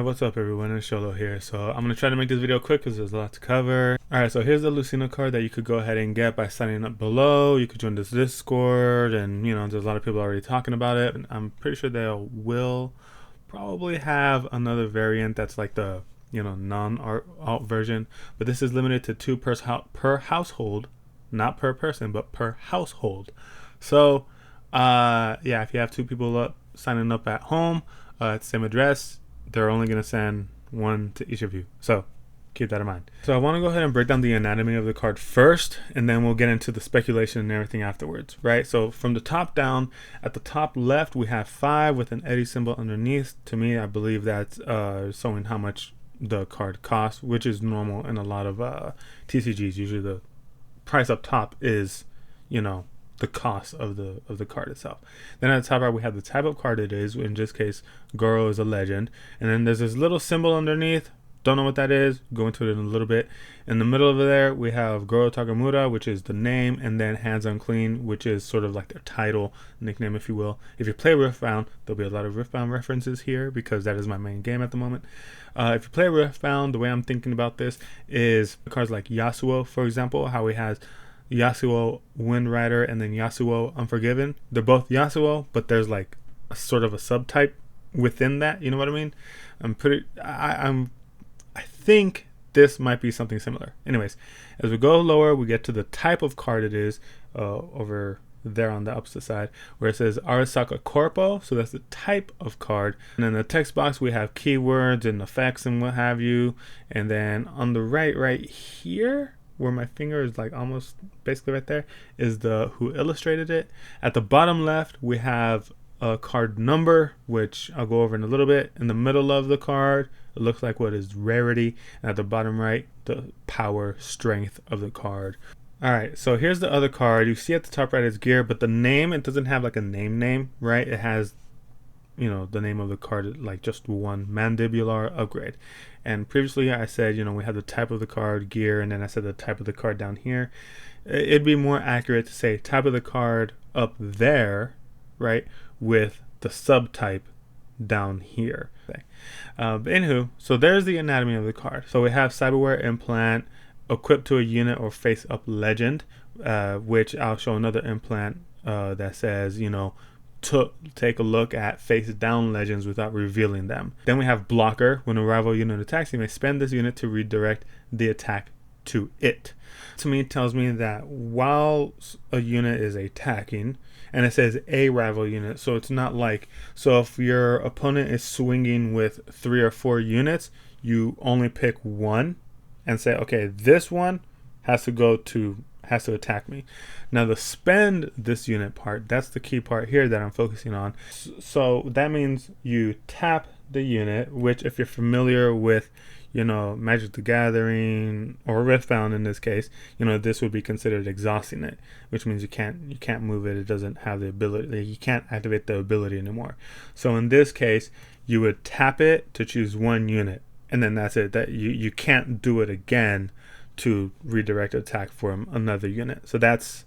what's up everyone, it's Xolo here. So I'm going to try to make this video quick because there's a lot to cover. Alright, so here's the Lucina card that you could go ahead and get by signing up below. You could join this Discord and, there's a lot of people already talking about it. And I'm pretty sure they will probably have another variant that's like the, non-alt version. But this is limited to 2 per household, not per person, but per household. So, yeah, if you have 2 people signing up at home, at the same address, they're only going to send 1 to each of you. So keep that in mind. So I want to go ahead and break down the anatomy of the card first, and then we'll get into the speculation and everything afterwards, right? So from the top down, at the top left, we have 5 with an Eddie symbol underneath. To me, I believe that's showing how much the card costs, which is normal in a lot of TCGs. Usually the price up top is, the cost of the card itself. Then at the top right, we have the type of card it is. In this case, Goro is a legend. And then there's this little symbol underneath. Don't know what that is. Go into it in a little bit. In the middle of there, we have Goro Takamura, which is the name, and then Hands Unclean, which is sort of like their title, nickname, if you will. If you play Riftbound, there'll be a lot of Riftbound references here because that is my main game at the moment. If you play Riftbound, the way I'm thinking about this is cards like Yasuo, for example, how he has Yasuo Wind Rider and then Yasuo Unforgiven. They're both Yasuo, but there's like a sort of a subtype within that. You know what I mean? I think this might be something similar. Anyways, as we go lower, we get to the type of card it is over there on the opposite side where it says Arasaka Corpo. So that's the type of card. And in the text box, we have keywords and effects and what have you. And then on the right here, where my finger is like almost basically right there, is the who illustrated it. At the bottom left, we have a card number, which I'll go over in a little bit. In the middle of the card, it looks like what is rarity. And at the bottom right, the power strength of the card. All right, so here's the other card. You see at the top right is gear, but the name, it doesn't have like a name, right? It has, the name of the card, like just one, Mandibular Upgrade. And previously I said, we had the type of the card, gear, and then I said the type of the card down here. It'd be more accurate to say type of the card up there, right, with the subtype down here. Okay. But anywho, so there's the anatomy of the card. So we have Cyberware Implant, equipped to a unit or face up legend, which I'll show another implant that says, to take a look at face down legends without revealing them. Then we have blocker. When a rival unit attacks, you may spend this unit to redirect the attack to it. To me, it tells me that while a unit is attacking, and it says a rival unit, so it's not like, so if your opponent is swinging with 3 or 4 units, you only pick one and say, okay, this one has to attack me. Now the spend this unit part, that's the key part here that I'm focusing on. So that means you tap the unit, which if you're familiar with, Magic the Gathering or Riftbound in this case, this would be considered exhausting it, which means you can't move it. It doesn't have the ability, you can't activate the ability anymore. So in this case, you would tap it to choose 1 unit, and then that's it. That you can't do it again to redirect attack from another unit. So that's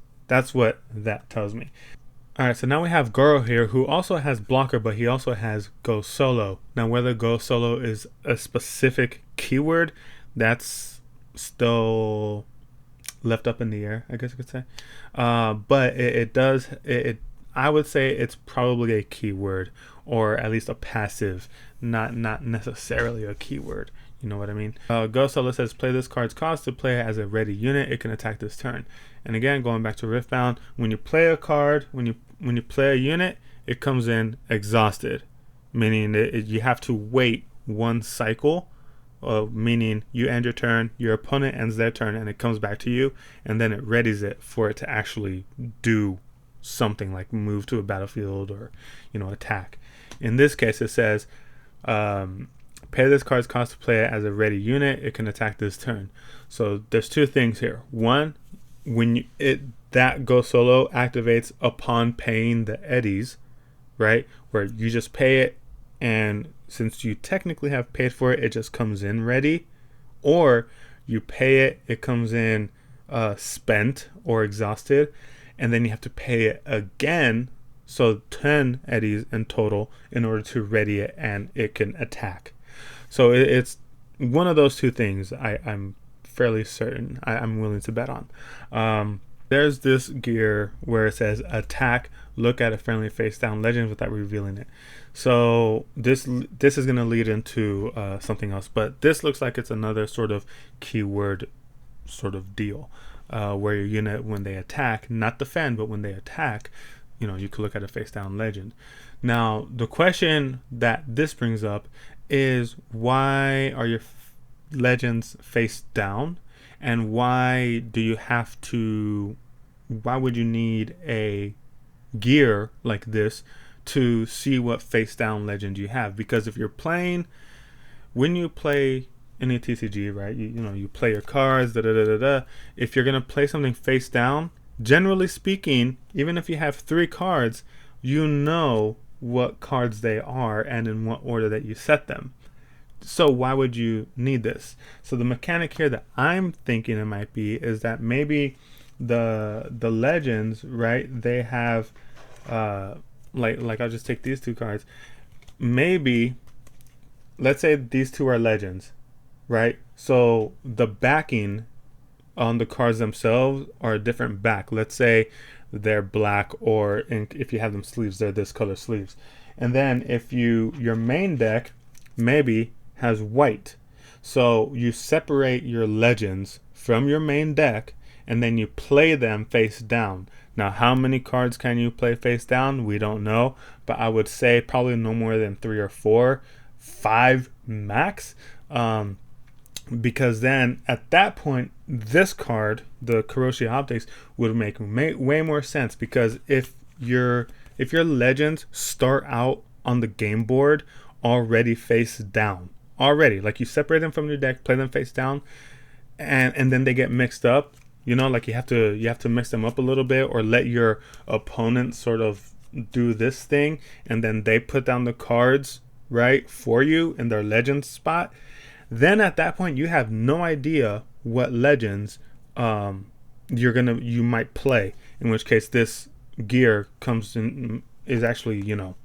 what that tells me. Alright, so now we have Goro here, who also has blocker, but he also has go solo. Now whether go solo is a specific keyword, that's still left up in the air, I guess you could say. But I would say it's probably a keyword, or at least a passive, not necessarily a keyword. You know what I mean? Go solo says play this card's cost to play it as a ready unit. It can attack this turn. And again, going back to Riftbound, when you play a card, when you play a unit, it comes in exhausted, meaning that you have to wait 1 cycle, meaning you end your turn, your opponent ends their turn, and it comes back to you, and then it readies it for it to actually do something like move to a battlefield or attack. In this case, it says pay this card's cost to play it as a ready unit. It can attack this turn. So there's 2 things here. One, when that go solo activates upon paying the eddies, right? Where you just pay it, and since you technically have paid for it, it just comes in ready. Or you pay it, it comes in spent or exhausted, and then you have to pay it again, so 10 eddies in total in order to ready it, and it can attack. So it's one of those two things. I'm fairly certain. I'm willing to bet on. There's this gear where it says attack, look at a friendly face down legend without revealing it. So this is going to lead into something else, but this looks like it's another sort of keyword sort of deal, where your unit, when they attack, not defend, but when they attack, you know, you could look at a face down legend. Now the question that this brings up is, why are your legends face down, and why would you need a gear like this to see what face down legend you have? Because if you're playing, when you play any TCG, right, you know, you play your cards, if you're gonna play something face down, generally speaking, even if you have 3 cards, you know what cards they are and in what order that you set them. So why would you need this? So the mechanic here that I'm thinking it might be is that maybe the legends, right, they have like I'll just take these 2 cards. Maybe let's say these 2 are legends, right? So the backing on the cards themselves are a different back. Let's say they're black, or if you have them sleeves, they're this color sleeves. And then if your main deck maybe has white, so you separate your legends from your main deck and then you play them face down. Now how many cards can you play face down? We don't know, but I would say probably no more than 3 or 4, 5 max, because then at that point this card, the Kiroshi Optics, would make way more sense. Because if your legends start out on the game board already face down, already, like you separate them from your deck, play them face down, and then they get mixed up, you know, like you have to mix them up a little bit, or let your opponent sort of do this thing and then they put down the cards right for you in their legends spot. Then at that point you have no idea what legends you might play, in which case this gear comes in, is actually, you know,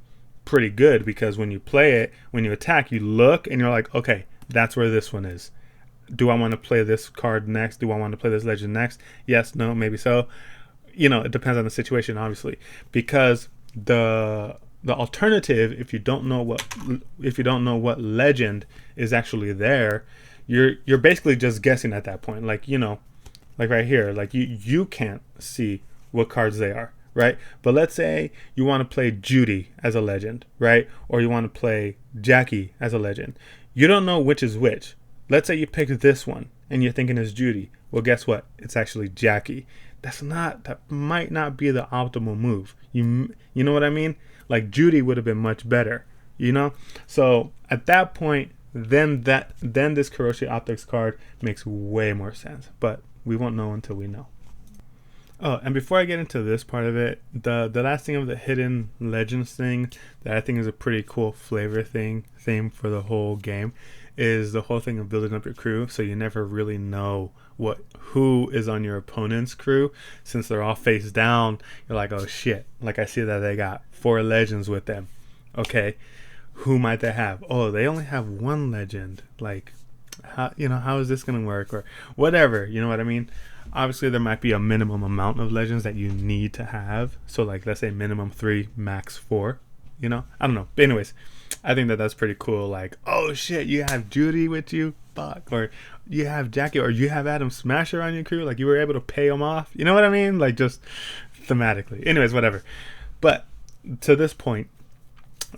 pretty good, because when you play it, when you attack, you look and you're like, okay, that's where this one is. Do I want to play this card next? Do I want to play this legend next? Yes, no, maybe so. You know, it depends on the situation, obviously, because the alternative, if you don't know what legend is actually there, you're basically just guessing at that point. Like, you know, like right here, like you can't see what cards they are, right? But let's say you want to play Judy as a legend, right? Or you want to play Jackie as a legend. You don't know which is which. Let's say you pick this one and you're thinking it's Judy. Well, guess what? It's actually Jackie. That might not be the optimal move. You know what I mean? Like Judy would have been much better, you know? So at that point, then this Kiroshi Optics card makes way more sense. But we won't know until we know. Oh, and before I get into this part of it, the last thing of the hidden legends thing that I think is a pretty cool flavor theme for the whole game is the whole thing of building up your crew, so you never really know who is on your opponent's crew. Since they're all face down, you're like, oh shit, like I see that they got 4 legends with them. Okay, who might they have? Oh, they only have 1 legend. Like, how is this gonna work, or whatever, you know what I mean? Obviously there might be a minimum amount of legends that you need to have, so like let's say minimum 3, max 4, you know, I don't know. But anyways, I think that's pretty cool. Like, oh shit, you have Judy with you, fuck, or you have Jackie, or you have Adam Smasher on your crew, like you were able to pay him off, you know what I mean? Like, just thematically. Anyways, whatever. But to this point,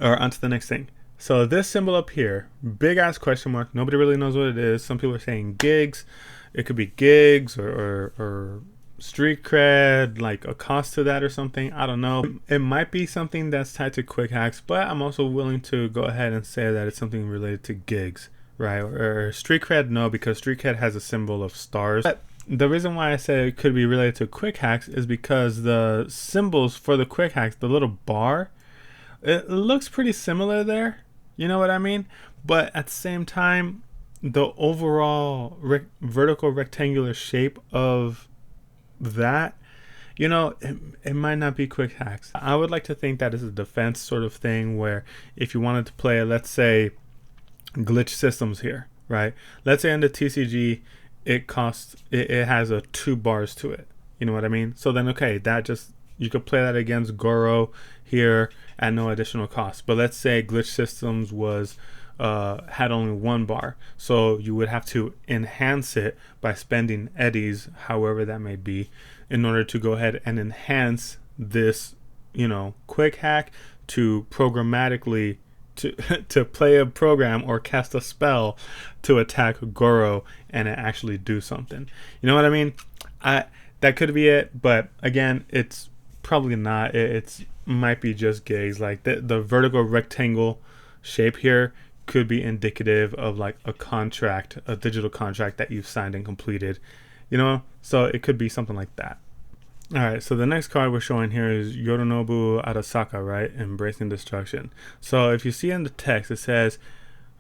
or onto the next thing. So this symbol up here, big ass question mark, nobody really knows what it is. Some people are saying gigs. It could be gigs or street cred, like a cost to that or something. I don't know. It might be something that's tied to quick hacks, but I'm also willing to go ahead and say that it's something related to gigs, right? Or street cred, no, because street cred has a symbol of stars. But the reason why I say it could be related to quick hacks is because the symbols for the quick hacks, the little bar, it looks pretty similar there. You know what I mean? But at the same time, the overall vertical rectangular shape of that, you know, it might not be quick hacks. I would like to think that is a defense sort of thing, where if you wanted to play, let's say glitch systems here, right? Let's say in the TCG, it has a 2 bars to it. You know what I mean? So then, okay, that just, you could play that against Goro here at no additional cost. But let's say glitch systems was had only 1 bar, so you would have to enhance it by spending eddies, however that may be, in order to go ahead and enhance this, quick hack to programmatically to play a program or cast a spell to attack Goro and it actually do something. You know what I mean? That could be it, but again, it's probably not. It's might be just gigs. Like the vertical rectangle shape here could be indicative of like a contract, a digital contract that you've signed and completed, so it could be something like that. All right, so the next card we're showing here is Yorinobu Arasaka, right? Embracing Destruction. So if you see in the text, it says,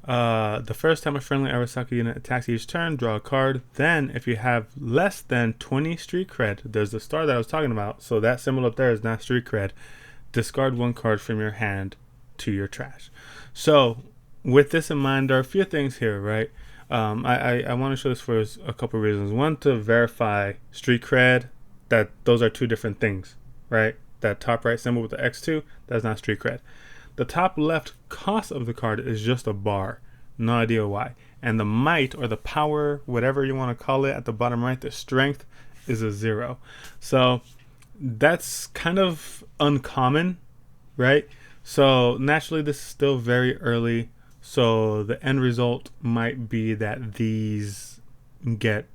the first time a friendly Arasaka unit attacks each turn, draw a card. Then, if you have less than 20 street cred, there's the star that I was talking about. So that symbol up there is not street cred. Discard 1 card from your hand to your trash. So with this in mind, there are a few things here, right? I want to show this for a couple of reasons. One, to verify street cred, that those are 2 different things, right? That top right symbol with the X2, that's not street cred. The top left cost of the card is just a bar. No idea why. And the might or the power, whatever you want to call it, at the bottom right, the strength is a 0. So that's kind of uncommon, right? So naturally, this is still very early. So the end result might be that these get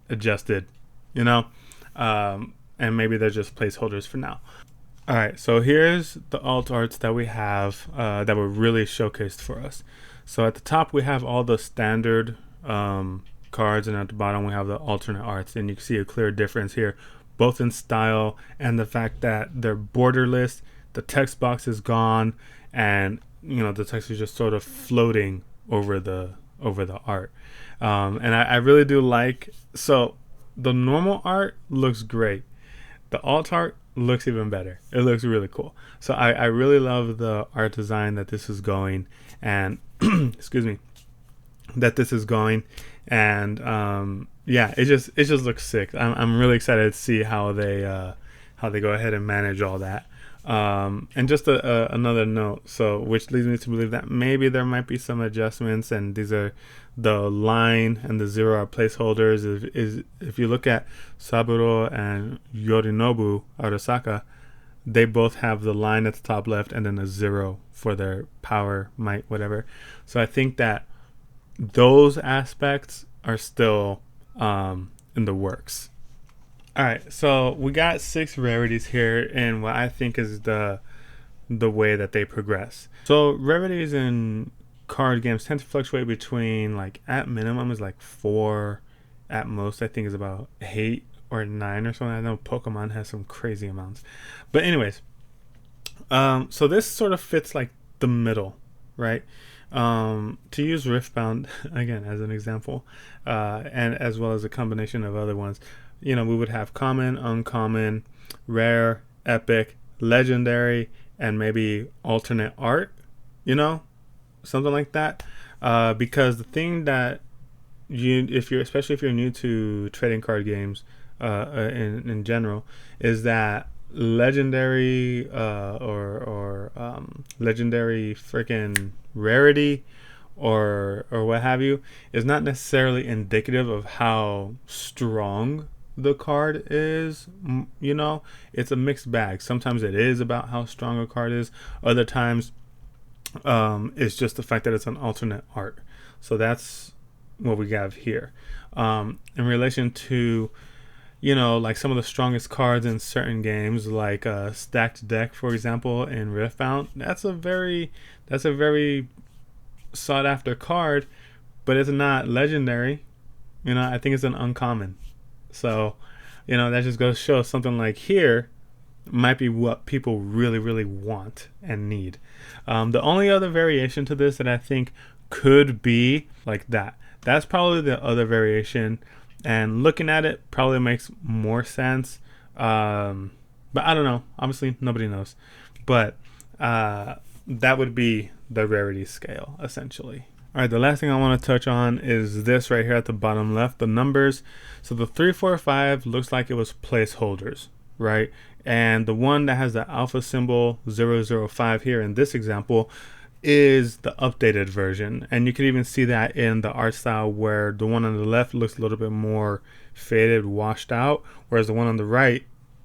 adjusted, and maybe they're just placeholders for now. All right, so here's the alt arts that we have that were really showcased for us. So at the top, we have all the standard cards, and at the bottom, we have the alternate arts. And you can see a clear difference here, both in style and the fact that they're borderless, the text box is gone, and the text is just sort of floating over the art. And I really do like, so the normal art looks great. The alt art looks even better. It looks really cool. So I really love the art design that this is going, and excuse me, that this is going, and yeah, it just looks sick. I'm really excited to see how they go ahead and manage all that. And just another note, so which leads me to believe that maybe there might be some adjustments, and these are the line and the 0 are placeholders. If you look at Saburo and Yorinobu Arasaka, they both have the line at the top left and then a 0 for their power, might, whatever. So I think that those aspects are still in the works. All right, so we got 6 rarities here, and what I think is the way that they progress. So rarities in card games tend to fluctuate between, like, at minimum is like 4, at most I think is about 8 or 9 or something. I know Pokemon has some crazy amounts, but anyways, so this sort of fits like the middle, right? To use Riftbound again as an example, and as well as a combination of other ones, we would have common, uncommon, rare, epic, legendary, and maybe alternate art, something like that. Because the thing that especially if you're new to trading card games, in general, is that legendary or legendary freaking rarity or what have you is not necessarily indicative of how strong the card is. It's a mixed bag. Sometimes it is about how strong a card is, other times it's just the fact that it's an alternate art. So that's what we have here. In relation to like some of the strongest cards in certain games, like Stacked Deck, for example, in Riftbound, that's a very sought after card, but it's not legendary. I think it's an uncommon. So, that just goes to show something like here might be what people really, really want and need. The only other variation to this that I think could be like that's probably the other variation, and looking at it probably makes more sense. But I don't know. Obviously, nobody knows. But that would be the rarity scale, essentially. All right, the last thing I want to touch on is this right here at the bottom left, the numbers. So the 345 looks like it was placeholders, right? And the one that has the alpha symbol 005 here in this example is the updated version. And you can even see that in the art style, where the one on the left looks a little bit more faded, washed out, whereas the one on the right,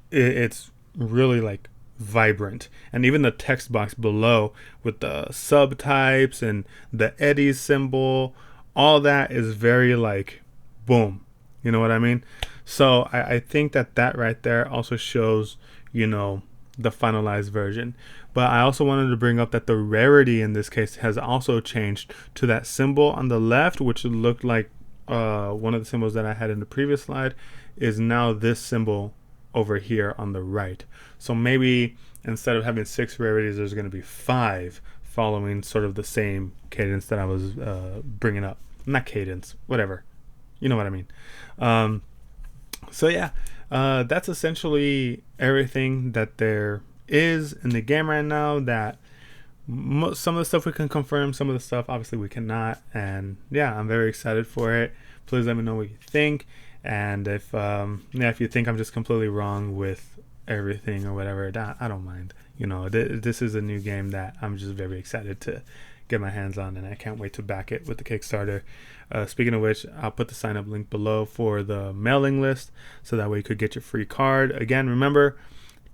it's really like vibrant. And even the text box below with the subtypes and the Eddie symbol, all that is very like boom, you know what I mean? So I think that right there also shows, you know, the finalized version. But I also wanted to bring up that the rarity in this case has also changed to that symbol on the left, which looked like one of the symbols that I had in the previous slide, is now this symbol over here on the right. So maybe instead of having 6 rarities, there's going to be 5, following sort of the same cadence that I was bringing up. Not cadence, whatever. You know what I mean. So yeah, that's essentially everything that there is in the game right now. That some of the stuff we can confirm, some of the stuff obviously we cannot. And yeah, I'm very excited for it. Please let me know what you think. And if you think I'm just completely wrong with everything or whatever, I don't mind. You know, this is a new game that I'm just very excited to get my hands on, and I can't wait to back it with the Kickstarter. Speaking of which, I'll put the sign up link below for the mailing list, so that way you could get your free card. Again, remember,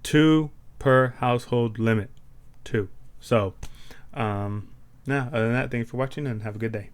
2 per household limit. 2. So yeah, other than that, thank you for watching and have a good day.